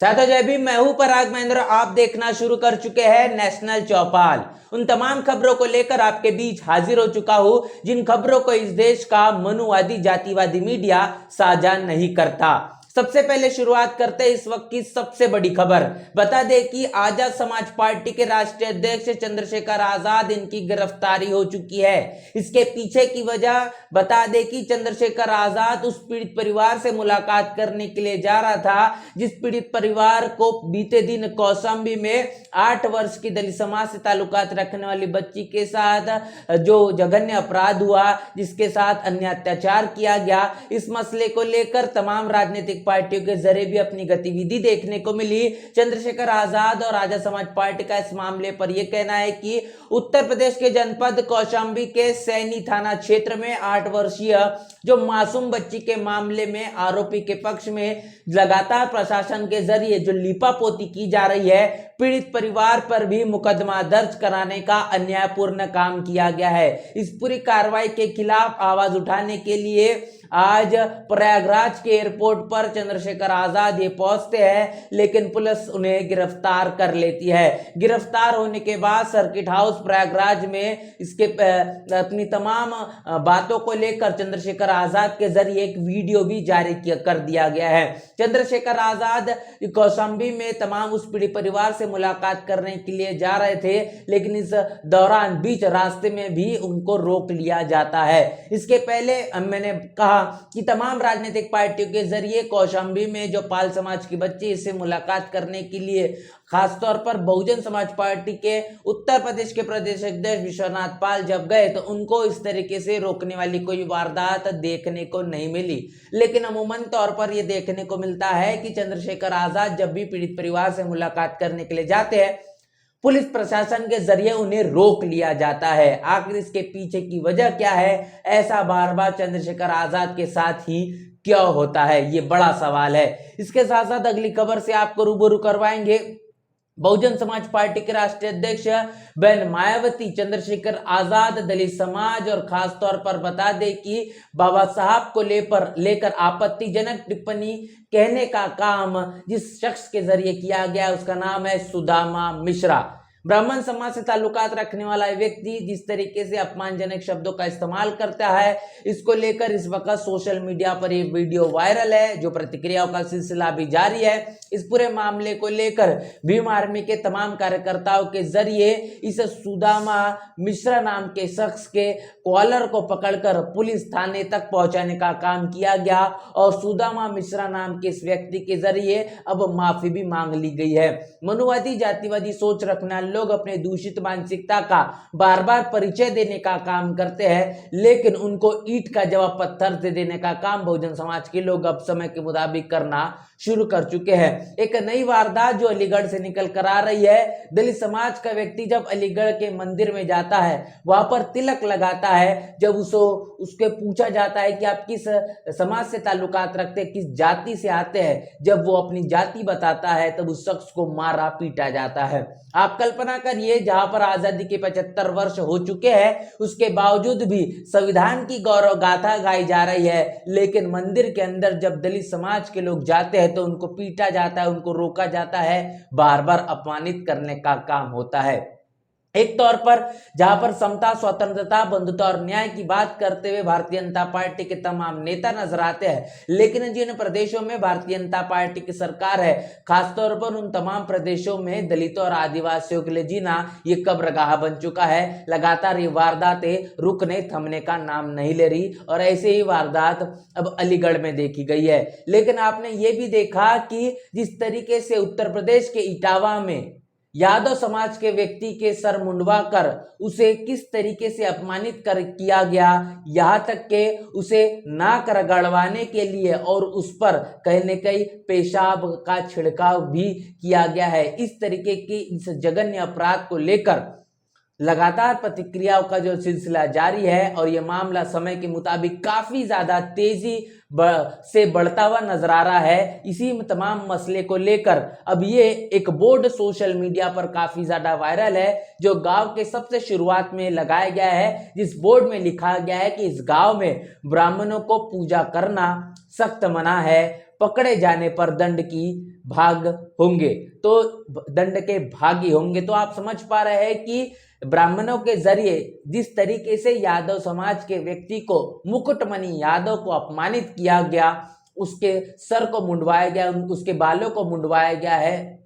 साथो जय भीम। मैं हूं पराग महेंद्र। आप देखना शुरू कर चुके हैं नेशनल चौपाल। उन तमाम खबरों को लेकर आपके बीच हाजिर हो चुका हूं जिन खबरों को इस देश का मनुवादी जातिवादी मीडिया साझा नहीं करता। सबसे पहले शुरुआत करते हैं इस वक्त की सबसे बड़ी खबर। बता दें कि आजाद समाज पार्टी के राष्ट्रीय अध्यक्ष चंद्रशेखर आजाद, इनकी गिरफ्तारी हो चुकी है। इसके पीछे की वजह बता दें कि चंद्रशेखर आजाद उस पीड़ित परिवार से मुलाकात करने के लिए जा रहा था जिस पीड़ित परिवार को बीते दिन कौशाम्बी में 8 वर्ष की दलित समाज से ताल्लुकात रखने वाली बच्ची के साथ जो जघन्य अपराध हुआ, जिसके साथ अन्य अत्याचार किया गया, इस मसले को लेकर तमाम राजनीतिक पार्टियों के जरिए भी अपनी गतिविधि देखने को मिली। चंद्रशेखर आजाद और आजाद समाज पार्टी का इस मामले पर यह कहना है कि उत्तर प्रदेश के जनपद कौशाम्बी के सैनी थाना क्षेत्र में 8 वर्षीय जो मासूम बच्ची के मामले में आरोपी के पक्ष में लगातार प्रशासन के जरिए जो लीपापोती की जा रही है, पीड़ित परिवार पर भी मुकदमा दर्ज कराने का अन्यायपूर्ण काम किया गया है। इस पूरी कार्रवाई के खिलाफ आवाज उठाने के लिए आज प्रयागराज के एयरपोर्ट पर चंद्रशेखर आजाद ये पहुंचते हैं, लेकिन पुलिस उन्हें गिरफ्तार कर लेती है। गिरफ्तार होने के बाद सर्किट हाउस प्रयागराज में इसके अपनी तमाम बातों को लेकर चंद्रशेखर आजाद के जरिए एक वीडियो भी जारी कर दिया गया है। चंद्रशेखर आजाद कौशाम्बी में तमाम उस पीड़ित परिवार से मुलाकात करने के लिए जा रहे थे, लेकिन इस दौरान बीच रास्ते में भी उनको रोक लिया जाता है। इसके पहले मैंने कहा कि तमाम राजनीतिक पार्टियों के जरिए कौशाम्बी में जो पाल समाज की बच्ची इससे मुलाकात करने के लिए खासतौर पर बहुजन समाज पार्टी के उत्तर प्रदेश के प्रदेश अध्यक्ष विश्वनाथ पाल जब गए तो उनको इस तरीके से रोकने वाली कोई वारदात देखने को नहीं मिली। लेकिन अमूमन तौर पर यह देखने को मिलता है कि चंद्रशेखर आजाद जब भी पीड़ित परिवार से मुलाकात करने के लिए जाते हैं, पुलिस प्रशासन के जरिए उन्हें रोक लिया जाता है। आखिर इसके पीछे की वजह क्या है? ऐसा बार बार चंद्रशेखर आजाद के साथ ही क्यों होता है? ये बड़ा सवाल है। इसके साथ साथ अगली खबर से आपको रूबरू करवाएंगे। बहुजन समाज पार्टी के राष्ट्रीय अध्यक्ष बहन मायावती चंद्रशेखर आजाद, दलित समाज और खास तौर पर बता दें कि बाबा साहब को लेकर आपत्तिजनक टिप्पणी कहने का काम जिस शख्स के जरिए किया गया उसका नाम है सुदामा मिश्रा। ब्राह्मण समाज से ताल्लुकात रखने वाला व्यक्ति जिस तरीके से अपमानजनक शब्दों का इस्तेमाल करता है, इसको लेकर इस वक्त सोशल मीडिया पर ये वीडियो वायरल है, जो प्रतिक्रियाओं का सिलसिला भी जारी है। इस पूरे मामले को लेकर भीम आर्मी के तमाम कार्यकर्ताओं के जरिए इस सुदामा मिश्रा नाम के शख्स के कॉलर को पकड़कर पुलिस थाने तक पहुंचाने का काम किया गया और सुदामा मिश्रा नाम के इस व्यक्ति के जरिए अब माफी भी मांग ली गई है। मनुवादी जातिवादी सोच रखना लोग अपने दूषित मानसिकता का बार बार परिचय देने का काम करते हैं, लेकिन उनको ईंट का जवाब पत्थर से देने का काम बहुजन समाज के लोग अब समय के मुताबिक करना शुरू कर चुके हैं। एक नई वारदात जो अलीगढ़ से निकल कर आ रही है। दलित समाज का व्यक्ति जब अलीगढ़ के मंदिर में जाता है, वहां पर तिलक लगाता है, जब उसके पूछा जाता है कि आप किस समाज से ताल्लुकात रखते हैं, किस जाति से आते हैं, जब वो अपनी जाति बताता है तब उस शख्स को मारा पीटा जाता है। आप कल्पना करिए, जहां पर आजादी के 75 वर्ष हो चुके हैं, उसके बावजूद भी संविधान की गौरव गाथा गाई जा रही है, लेकिन मंदिर के अंदर जब दलित समाज के लोग जाते हैं तो उनको पीटा जाता है, उनको रोका जाता है, बार बार अपमानित करने का काम होता है। एक तौर पर जहां पर समता, स्वतंत्रता, बंधुता और न्याय की बात करते हुए भारतीय जनता पार्टी के तमाम नेता नजर आते हैं, लेकिन जिन प्रदेशों में भारतीय जनता पार्टी की सरकार है, खासतौर पर उन तमाम प्रदेशों में दलितों और आदिवासियों के लिए जीना ये कब्रगाह बन चुका है। लगातार ये वारदातें रुकने थमने का नाम नहीं ले रही और ऐसे ही वारदात अब अलीगढ़ में देखी गई है। लेकिन आपने ये भी देखा कि जिस तरीके से उत्तर प्रदेश के इटावा में यादव समाज के व्यक्ति के सर मुंडवा कर उसे किस तरीके से अपमानित किया गया, यहाँ तक के उसे नाक रगड़वाने के लिए और उस पर कहीं न कहीं पेशाब का छिड़काव भी किया गया है। इस तरीके की इस जघन्य अपराध को लेकर लगातार प्रतिक्रियाओं का जो सिलसिला जारी है और ये मामला समय के मुताबिक काफी ज्यादा तेजी से बढ़ता हुआ नजर आ रहा है। इसी तमाम मसले को लेकर अब ये एक बोर्ड सोशल मीडिया पर काफी ज्यादा वायरल है, जो गांव के सबसे शुरुआत में लगाया गया है, जिस बोर्ड में लिखा गया है कि इस गांव में ब्राह्मणों को पूजा करना सख्त मना है, पकड़े जाने पर दंड की भाग होंगे, तो दंड के भागी होंगे। तो आप समझ पा रहे हैं कि ब्राह्मणों के जरिए जिस तरीके से यादव समाज के व्यक्ति को, मुकुटमणि यादव को अपमानित किया गया, उसके सर को मुंडवाया गया, उसके बालों को मुंडवाया गया है,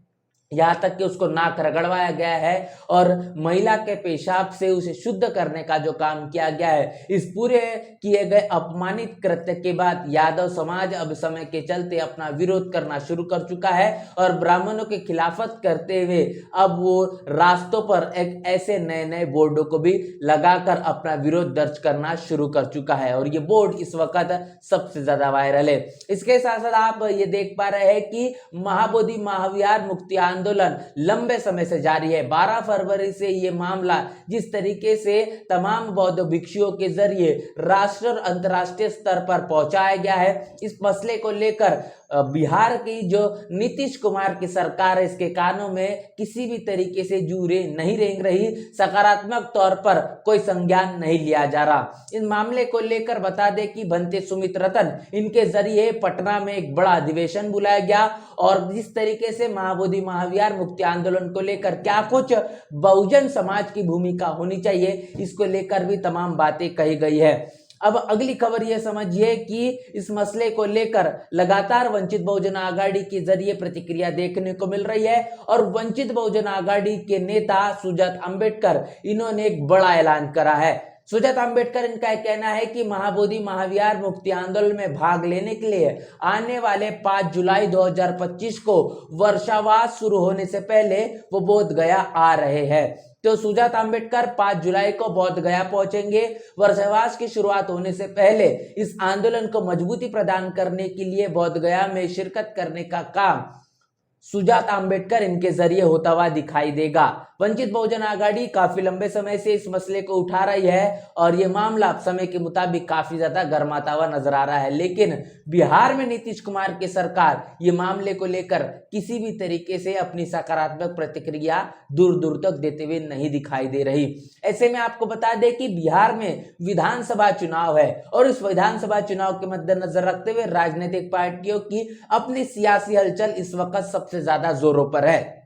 यहाँ तक कि उसको नाक रगड़वाया गया है और महिला के पेशाब से उसे शुद्ध करने का जो काम किया गया है, इस पूरे किए गए अपमानित कृत्य के बाद यादव समाज अब समय के चलते अपना विरोध करना शुरू कर चुका है और ब्राह्मणों के खिलाफत करते हुए अब वो रास्तों पर एक ऐसे नए नए बोर्डों को भी लगाकर अपना विरोध दर्ज करना शुरू कर चुका है और ये बोर्ड इस वक्त सबसे ज्यादा वायरल है। इसके साथ साथ आप ये देख पा रहे हैं कि महाबोधि महाविहार मुक्ति आंदोलन लंबे समय से जारी है। 12 फरवरी से ये मामला जिस तरीके से तमाम बौद्ध भिक्षुओं के जरिए राष्ट्रीय और अंतर्राष्ट्रीय स्तर पर पहुंचाया गया है, इस मसले को लेकर बिहार की जो नीतीश कुमार की सरकार है, इसके कानों में किसी भी तरीके से जूरे नहीं रेंग रही, सकारात्मक तौर पर कोई संज्ञान नहीं लिया जा रहा। इस मामले को लेकर बता दें कि भंते सुमित रतन, इनके जरिए पटना में एक बड़ा अधिवेशन बुलाया गया और जिस तरीके से महाबोधि महाविहार मुक्ति आंदोलन को लेकर क्या कुछ बहुजन समाज की भूमिका होनी चाहिए, इसको लेकर भी तमाम बातें कही गई है। अब अगली खबर यह समझिए कि इस मसले को लेकर लगातार वंचित बहुजन आघाड़ी के जरिए प्रतिक्रिया देखने को मिल रही है और वंचित बहुजन आघाड़ी के नेता सुजात अम्बेडकर, इन्होंने एक बड़ा ऐलान करा है। सुजात अम्बेडकर, इनका कहना है कि महाबोधि महाविहार मुक्ति आंदोलन में भाग लेने के लिए आने वाले 5 जुलाई 2025 को वर्षावास शुरू होने से पहले वो बोध गया आ रहे हैं। तो सुजात अम्बेडकर 5 जुलाई को बोध गया पहुंचेंगे। वर्षावास की शुरुआत होने से पहले इस आंदोलन को मजबूती प्रदान करने के लिए बोध गया में शिरकत करने का काम सुजात अम्बेडकर इनके जरिए होता हुआ दिखाई देगा। वंचित बहुजन आघाड़ी काफी लंबे समय से इस मसले को उठा रही है और ये मामला समय के मुताबिक काफी ज्यादा गर्माता हुआ नजर आ रहा है, लेकिन बिहार में नीतीश कुमार की सरकार ये मामले को लेकर किसी भी तरीके से अपनी सकारात्मक प्रतिक्रिया दूर दूर तक देते हुए नहीं दिखाई दे रही। ऐसे में आपको बता दें कि बिहार में विधानसभा चुनाव है और इस विधानसभा चुनाव के मद्देनजर रखते हुए राजनीतिक पार्टियों की अपनी सियासी हलचल इस वक्त सबसे ज्यादा जोरों पर है।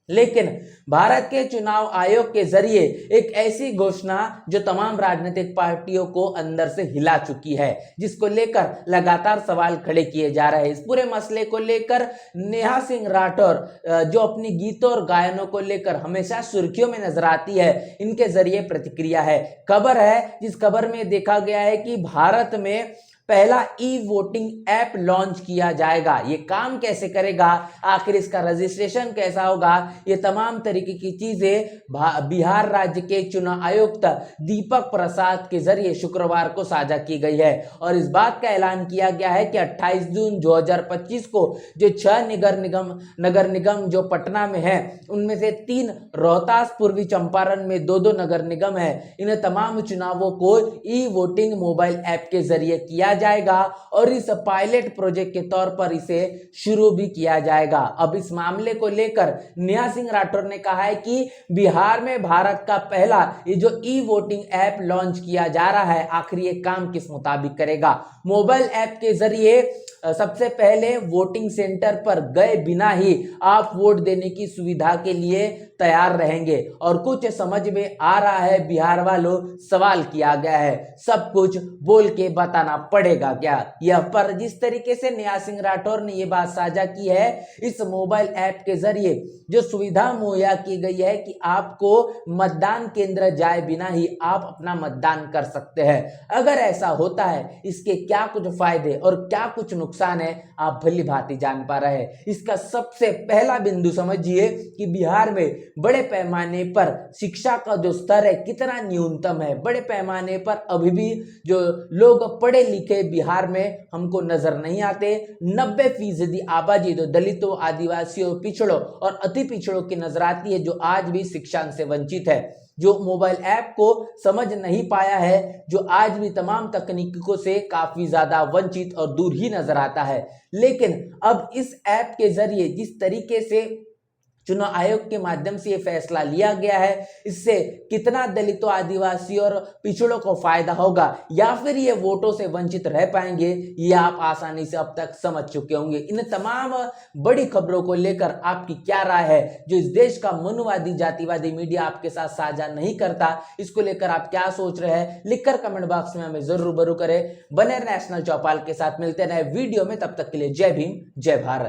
लेकिन भारत के चुनाव आयोग के जरिए एक ऐसी घोषणा जो तमाम राजनीतिक पार्टियों को अंदर से हिला चुकी है, जिसको लेकर लगातार सवाल खड़े किए जा रहे हैं। इस पूरे मसले को लेकर नेहा सिंह राठौर, जो अपनी गीतों और गायनों को लेकर हमेशा सुर्खियों में नजर आती है, इनके जरिए प्रतिक्रिया है। खबर है जिस खबर में देखा गया है कि भारत में पहला ई वोटिंग ऐप लॉन्च किया जाएगा। ये काम कैसे करेगा, आखिर इसका रजिस्ट्रेशन कैसा होगा, ये तमाम तरीके की चीजें बिहार राज्य के चुनाव आयुक्त दीपक प्रसाद के जरिए शुक्रवार को साझा की गई है और इस बात का ऐलान किया गया है कि 28 जून 2025 को जो 6 नगर निगम जो पटना में है, उनमें से 3 रोहतास, पूर्वी चंपारण में 2 नगर निगम है, इन तमाम चुनावों को ई वोटिंग मोबाइल ऐप के जरिए किया जाएगा और इस पायलट प्रोजेक्ट के तौर पर इसे शुरू भी किया जाएगा। अब इस मामले को लेकर नेहा सिंह राठौर ने कहा है कि बिहार में भारत का पहला ये जो ई वोटिंग ऐप लॉन्च किया जा रहा है, आखिर ये काम किस मुताबिक करेगा। मोबाइल ऐप के जरिए सबसे पहले वोटिंग सेंटर पर गए बिना ही आप वोट देने की सुविधा के लिए तैयार रहेंगे और कुछ समझ में आ रहा है बिहार वालों, सवाल किया गया है, सब कुछ बोल के बताना पड़ेगा क्या। यह पर जिस तरीके से नेहा सिंह राठौर ने यह बात साझा की है, इस मोबाइल ऐप के जरिए जो सुविधा मुहैया की गई है कि आपको मतदान केंद्र जाए बिना ही आप अपना मतदान कर सकते हैं। अगर ऐसा होता है, इसके क्या कुछ फायदे और क्या कुछ नुकसान है, आप भली भांति जान पा रहे हैं। इसका सबसे पहला बिंदु समझिए कि बिहार में बड़े पैमाने पर शिक्षा का जो स्तर है कितना न्यूनतम है। बड़े पैमाने पर अभी भी जो लोग पढ़े लिखे बिहार में हमको नजर नहीं आते। 90% आबादी तो दलितों, आदिवासियों, पिछड़ों और अति पिछड़ों की नजर आती है, जो आज भी शिक्षा से वंचित है, जो मोबाइल ऐप को समझ नहीं पाया है, जो आज भी तमाम तकनीकों से काफी ज्यादा वंचित और दूर ही नजर आता है। लेकिन अब इस ऐप के जरिए जिस तरीके से चुनाव आयोग के माध्यम से ये फैसला लिया गया है। इससे कितना दलितों, आदिवासी और पिछड़ों को फायदा होगा या फिर ये वोटों से वंचित रह पाएंगे, ये आप आसानी से अब तक समझ चुके होंगे। इन तमाम बड़ी खबरों को लेकर आपकी क्या राय है, जो इस देश का मनुवादी जातिवादी मीडिया आपके साथ साझा नहीं करता, इसको लेकर आप क्या सोच रहे हैं, लिखकर कमेंट बॉक्स में हमें जरूर करें। बने नेशनल चौपाल के साथ, मिलते रहे वीडियो में, तब तक के लिए जय भीम, जय भारत।